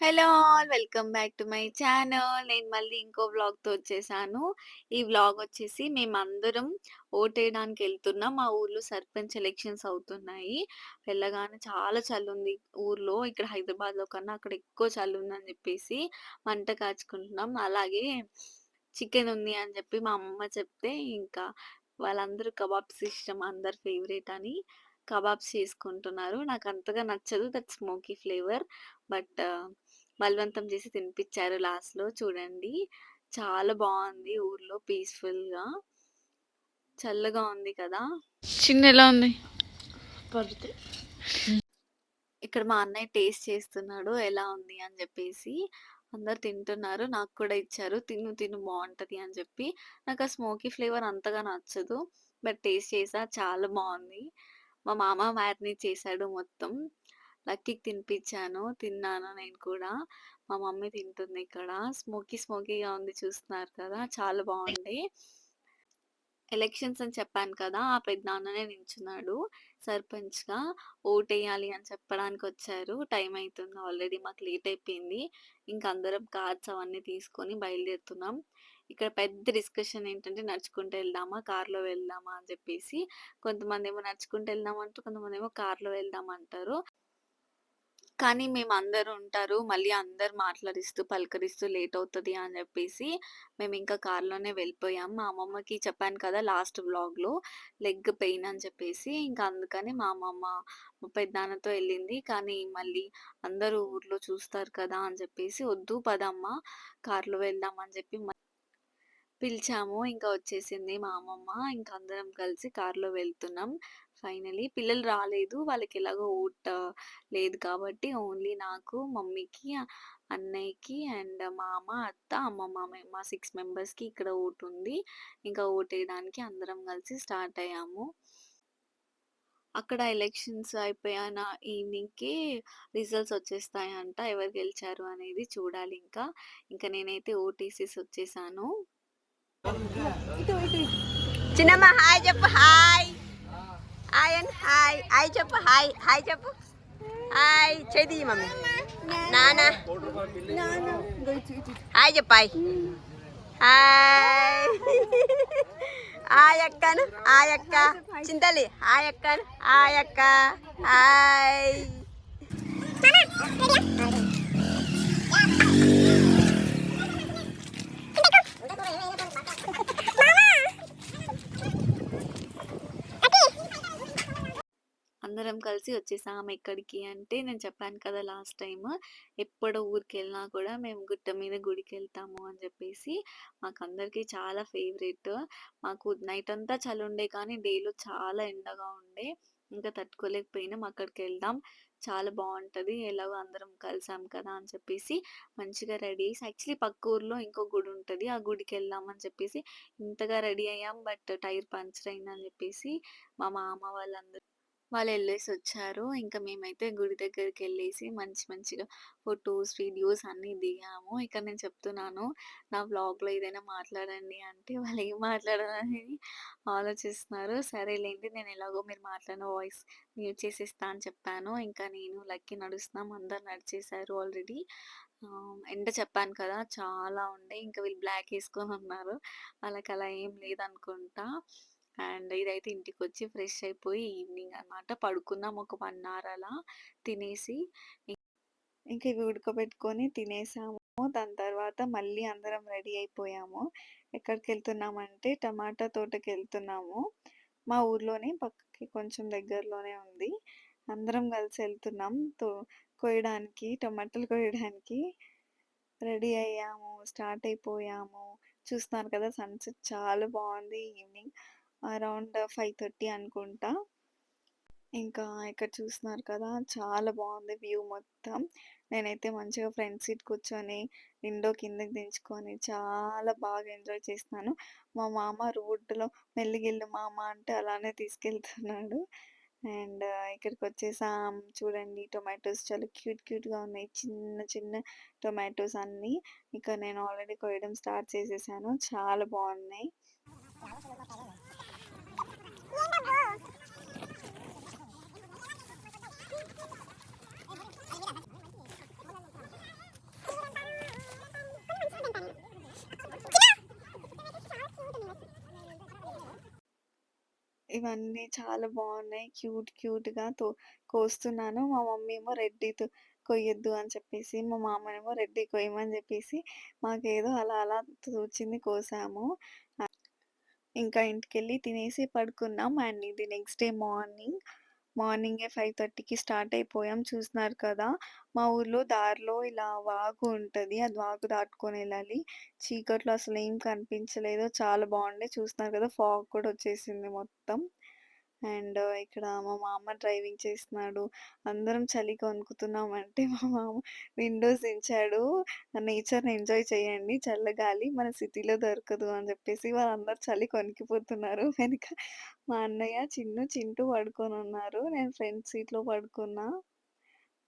Hello all welcome back to my channel. నేను మళ్ళీ ఇంకో వ్లాగ్‌తో వచ్చేసాను. ఈ వ్లాగ్ వచ్చేసి మేమందరం ఓటేయడానికి ఎళ్తున్నాం. మా ఊర్లో సర్పంచ్ ఎలక్షన్స్ అవుతున్నాయి. వెళ్ళగానే చాలా చలుంది ఊర్లో. ఇక్కడ హైదరాబాద్‌లో కన్నా అక్కడ ఎక్కువ చలుందని చెప్పేసి మంట కాచుకుంటున్నాం. అలాగే చికెన్ ఉంది అని చెప్పి మా అమ్మమ్మ చెప్తే ఇంకా వాళ్ళందరూ కబాబ్స్ ఇష్టం అందరి ఫేవరెట్ అని కబాబ్స్ చేసుకుంటున్నారు. నాకు అంతగా నచ్చదు దట్ స్మోకీ ఫ్లేవర్. బట్ బలవంతం చేసి తినిపిచ్చారు లాస్ట్‌లో చూడండి. చాలా బావుంది ఊర్లో పీస్‌ఫుల్‌గా. చల్లగా ఉంది కదా! చిన్నెలా ఉంది? పడితే ఇక్కడ మా అన్నయ్య టేస్ట్ చేస్తున్నాడు ఎలా ఉంది అని జెప్పేసి. అందరూ తింటున్నారు. నాకు కూడా ఇచ్చారు. తిను తిను బావుంటది అని చెప్పి. నాకు ఆ స్మోకీ ఫ్లేవర్ అంతగా నచ్చదు. బట్ టేస్ట్ చేశా చాలా బావుంది. మా మామ మ్యారినేట్ చేశాడు మొత్తం. లక్కీకి తినిపిచ్చాను. తిన్నాను నేను కూడా. మా మమ్మీ తింటుంది ఇక్కడ. స్మోకీగా ఉంది చూస్తున్నారు కదా! చాలా బావుంది. ఎలక్షన్స్ అని చెప్పాను కదా! ఆ పెద్దనాన్ననే నించున్నాడు సర్పంచ్‌గా. ఓటేయాలి అని చెప్పడానికొచ్చారు. టైం అయితుంది ఆల్రెడీ మాకు లేట్ అయిపోయింది. ఇంక అందరం కార్డ్స్ అవన్నీ తీసుకొని బయలుదేరుతున్నాం. ఇక్కడ పెద్ద డిస్కషన్ ఏంటంటే నడుచుకుంటూ వెళ్దామా? కార్‌లో వెళ్దామా? అని చెప్పేసి. కొంతమందేమో నడుచుకుంటూ వెళ్దాం అంటారు. కొంతమందేమో కార్‌లో వెళ్దాం అంటారు. కానీ మేమందరూ ఉంటారు. మళ్ళీ అందరూ మాట్లాడిస్తూ, పలకరిస్తూ లేట్ అవుతది అని జెప్పేసి మేమింకా కార్‌లోనే వెళ్ళిపోయాం. మా అమ్మమ్మకి చెప్పాను కదా! లాస్ట్ వ్లాగ్‌లో లెగ్ పెయిన్ అని చెప్పేసి. ఇంకా అందుకని మా అమ్మమ్మ మా పెదనాన్నతో ఎళ్ళింది. కానీ మళ్ళీ అందరూ ఊర్లో చూస్తారు కదా! అని జెప్పేసి "వద్దు పదమ్మ కార్‌లో వెళ్దాం" అని జెప్పి పిలిచాము. ఇంకా వచ్చేసింది మా అమ్మమ్మ. ఇంక అందరం కలిసి కార్‌లో వెళ్తున్నాం. ఫైనల్లీ పిల్లలు రాలేదు. వాళ్ళకెలాగో లేదు కాబట్టి ఓన్లీ నాకు, మమ్మీకి, అన్నయ్యకి అండ్ మామ, అత్త, అమ్మమ్మ మా 6 మెంబర్స్‌కి ఇక్కడ ఓటుంది. ఇంకా ఓటేయడానికి అందరం కలిసి స్టార్ట్ అయ్యాము. అక్కడ ఎలక్షన్స్ అయిపోయాన ఈవినింగ్‌కి రిజల్ట్స్ వచ్చేస్తాయంట. ఎవరు గెలిచారు అనేది చూడాలింకా. ఇంక నేనైతే ఓటేసేసి వచ్చేసాను. చిన్నమ్మ హాయ్ చెప్పు hi hi and hi hi చెప్పు హాయ్ హాయ్ చెప్పు హాయ్ చేది మమ్మీ నానా హాయ్ చెప్పు హాయ్ హాయ్ హాయ్ అక్కను హాయ్ అక్క చింతలి హాయ్ అక్కను హాయ్ అక్క హాయ్ అందరం కలిసి వచ్చేసాం. ఎక్కడికి అంటే నేను చెప్పాను కదా లాస్ట్ టైమ్ ఎప్పుడు ఊరికెళ్ళినా కూడా మేము గుట్ట మీద గుడికెళ్తాము అని చెప్పేసి. మాకందరికీ చాలా ఫేవరెట్. మాకు నైట్ అంతా చలుండే కానీ డేలో చాలా ఎండగా ఉండే. ఇంకా తట్టుకోలేకపోయినాం. అక్కడికెళ్దాం చాలా బావుంటది. ఎలాగో అందరం కలిసాం కదా అని చెప్పేసి మంచిగా రెడీ అయ్యి యాక్చువల్లీ పక్క ఊర్లో ఇంకో గుడి ఉంటది. ఆ గుడికెళ్దాం అని చెప్పేసి ఇంతగా రెడీ అయ్యాం. బట్ టైర్ పంక్చర్ అయిందని చెప్పేసి మా మామ వాళ్ళందరూ వాళ్ళెళ్ళేసొచ్చారు. ఇంక మేమైతే గుడి దగ్గరికెళ్ళేసి మంచిగా ఫోటోస్, వీడియోస్ అన్నీ దిగాము. ఇక నేను చెప్తున్నాను, నా వ్లాగ్‌లో ఏదైనా మాట్లాడండి అంటే వాళ్ళేం మాట్లాడాలని ఆలోచిస్తున్నారు. సరేలెండి నేను ఎలాగో మీరు మాట్లాడిన వాయిస్ మ్యూట్ చేసేస్తా అని చెప్పాను. ఇంకా నేను, లక్కీ నడుస్తున్నాం. అందరూ నడిచేసారు ఆల్రెడీ. ఎండ చెప్పాను కదా! చాలా ఉండే. ఇంక వీళ్ళు బ్లాక్ ఏసుకొనున్నారు. వాళ్ళకలా ఏం లేదనుకుంటా. అండ్ ఇదైతే ఇంటికొచ్చి ఫ్రెష్ అయిపోయి ఈవినింగ్ అనమాట. పడుకున్నాం ఒక 1 అవర్ అలా తినేసి. ఇంక ఇవి ఉడకబెట్టుకొని తినేసాము. దాని తర్వాత మళ్ళీ అందరం రెడీ అయిపోయాము. ఎక్కడికెళ్తున్నామంటే టమాటా తోటకెళ్తున్నాము. మా ఊర్లోనే పక్కకి కొంచెం దగ్గరలోనే ఉంది. అందరం కలిసి ఎళ్తున్నాం కోయడానికి, టమాటాలు కోయడానికి. రెడీ అయ్యాము. స్టార్ట్ అయిపోయాము. చూస్తున్నారు కదా! సన్‌సెట్ చాలా బావుంది ఈవినింగ్. అరౌండ్ 5:30 అనుకుంటా. ఇంకా ఇక్కడ చూస్తున్నారు కదా! చాలా బావుంది వ్యూ మొత్తం. నేనైతే మంచిగా ఫ్రంట్ సీట్ కూర్చొని, విండో కిందకి దించుకొని చాలా బాగా ఎంజాయ్ చేస్తున్నాను. మా మామ రోడ్డులో "మెల్లిగెళ్ళు మామ" అంటే అలానే తీసుకెళ్తున్నాడు. అండ్ ఇక్కడికొచ్చేసాం. చూడండి టొమాటోస్ చాలా క్యూట్‌గా ఉన్నాయి. చిన్న టొమాటోస్ అన్నీ. ఇక నేను ఆల్రెడీ కోయడం స్టార్ట్ చేసేసాను. చాలా బావున్నాయి. ఇవన్నీ చాలా బాగున్నాయి. క్యూట్‌గా కోస్తున్నాను. మా మమ్మీ ఏమో రెడ్డి కొయ్యొద్దు అని చెప్పేసి, మా మామనేమో రెడ్డి కొయ్యమని చెప్పేసి, మాకేదో అలా తోచింది కోసాము. ఇంకా ఇంటికెళ్ళి తినేసి పడుకున్నాం. అండ్ ఇది నెక్స్ట్ డే మార్నింగే 5:30కి స్టార్ట్ అయిపోయాం. చూస్తున్నారు కదా! మా ఊర్లో దారిలో ఇలా వాగు ఉంటది. అది వాగు దాటుకొని ఎళ్ళాలి. చీకట్లో అసలేం కనిపించలేదు. చాలా బాగుండే. చూస్తున్నారు కదా! ఫాగ్ కూడా వచ్చేసింది మొత్తం. అండ్ ఇక్కడ మా మామ డ్రైవింగ్ చేస్తున్నాడు. అందరం చలికి వణుకుతున్నామంటే మా మామ విండోస్ దించాడు. నేచర్‌ని ఎంజాయ్ చేయండి. చల్లగాలి మన సిటీలో దొరకదు అని చెప్పేసి వాళ్ళందరూ చలికి వణికిపోతున్నారు. వెనక మా అన్నయ్య, చింటూ పడుకొనున్నారు. నేను ఫ్రంట్ సీట్‌లో పడుకున్నా.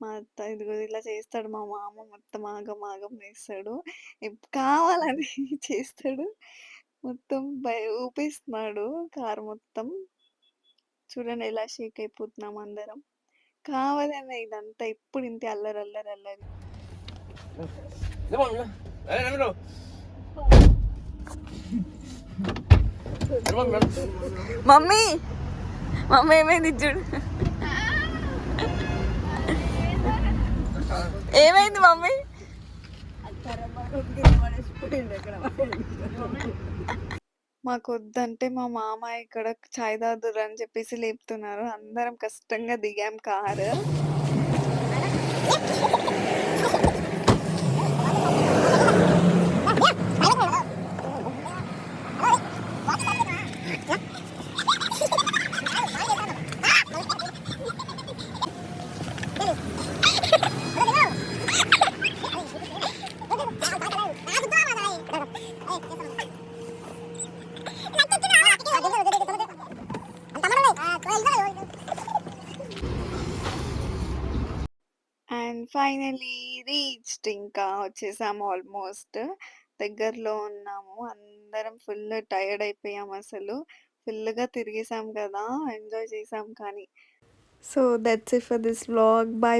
మా అత్త ఇదిగో ఇలా చేస్తాడు మా మామ మొత్తం ఆగమాగం చేస్తాడు. కావాలని చేస్తాడు. మొత్తం ఊపిస్తున్నాడు కారు మొత్తం. చూడండి ఎలా షేక్ అయిపోతున్నాం అందరం. కావాలనే ఇదంతా ఎప్పుడు ఇంతే అల్లరి. మమ్మీ మమ్మీ ఏమైంది చూడు. ఏమైంది మమ్మీ? మాకొద్దంటే మా మామ ఇక్కడ చాయ్ తాగుదురని చెప్పేసి లేపుతున్నారు. అందరం కష్టంగా దిగాం కారు. అండ్ ఫైనల్లీ ఇంకా వచ్చేసాము ఆల్మోస్ట్. దగ్గరలో ఉన్నాము. అందరం ఫుల్ టైర్డ్ అయిపోయాం అసలు. ఫుల్‌గా తిరిగేసాం కదా! ఎంజాయ్ చేసాం కానీ. So that's it for this vlog. By.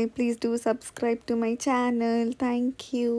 Please do subscribe to my channel. Thank you.